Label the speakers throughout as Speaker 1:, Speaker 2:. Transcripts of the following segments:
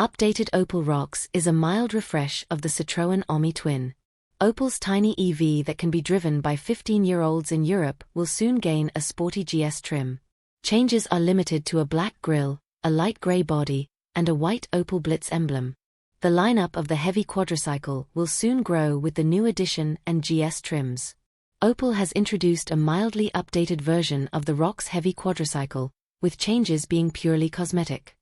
Speaker 1: Updated Opel Rocks is a mild refresh of the Citroen Omni twin. Opel's tiny EV that can be driven by 15-year-olds in Europe will soon gain a sporty GS trim. Changes are limited to a black grille, a light grey body, and a white Opel Blitz emblem. The lineup of the heavy quadricycle will soon grow with the new Edition and GS trims. Opel has introduced a mildly updated version of the Rocks heavy quadricycle, with changes being purely cosmetic.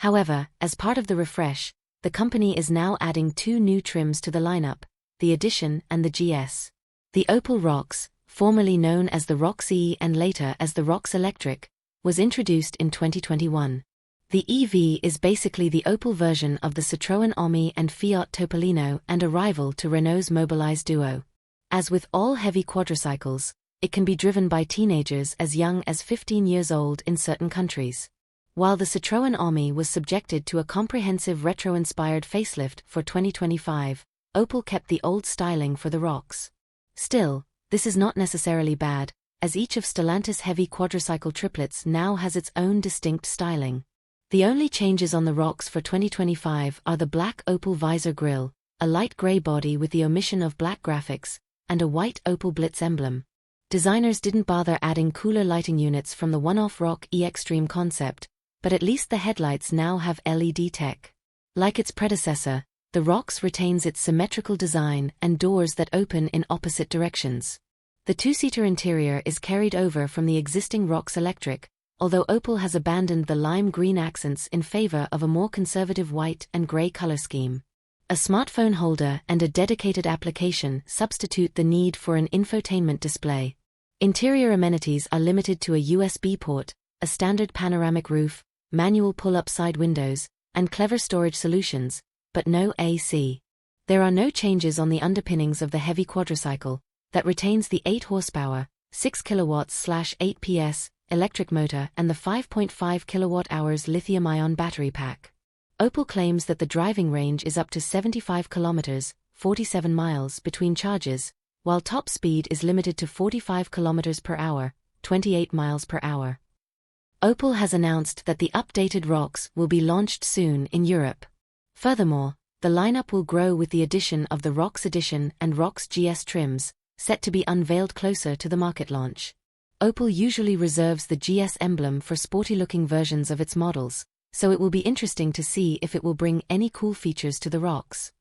Speaker 1: However, as part of the refresh, the company is now adding two new trims to the lineup, the Edition and the GS. The Opel Rocks, formerly known as the Rocks E and later as the Rocks Electric, was introduced in 2021. The EV is basically the Opel version of the Citroen Omni and Fiat Topolino and a rival to Renault's Mobilize duo. As with all heavy quadricycles, it can be driven by teenagers as young as 15 years old in certain countries. While the Citroen Omni was subjected to a comprehensive retro-inspired facelift for 2025, Opel kept the old styling for the Rocks. Still, this is not necessarily bad, as each of Stellantis' heavy quadricycle triplets now has its own distinct styling. The only changes on the Rocks for 2025 are the black Opel visor grille, a light grey body with the omission of black graphics, and a white Opel Blitz emblem. Designers didn't bother adding cooler lighting units from the one-off Rock E Extreme concept, but at least the headlights now have LED tech. Like its predecessor, the Rocks retains its symmetrical design and doors that open in opposite directions. The two-seater interior is carried over from the existing Rocks Electric, although Opel has abandoned the lime green accents in favor of a more conservative white and grey color scheme. A smartphone holder and a dedicated application substitute the need for an infotainment display. Interior amenities are limited to a USB port, a standard panoramic roof, manual pull-up side windows, and clever storage solutions, but no AC. There are no changes on the underpinnings of the heavy quadricycle, that retains the 8 horsepower, 6 kilowatts/8 PS, electric motor and the 5.5 kilowatt-hours lithium-ion battery pack. Opel claims that the driving range is up to 75 kilometers, 47 miles between charges, while top speed is limited to 45 kilometers per hour, 28 miles per hour. Opel has announced that the updated Rocks will be launched soon in Europe. Furthermore, the lineup will grow with the addition of the Rocks Edition and Rocks GS trims, set to be unveiled closer to the market launch. Opel usually reserves the GS emblem for sporty-looking versions of its models, so it will be interesting to see if it will bring any cool features to the Rocks.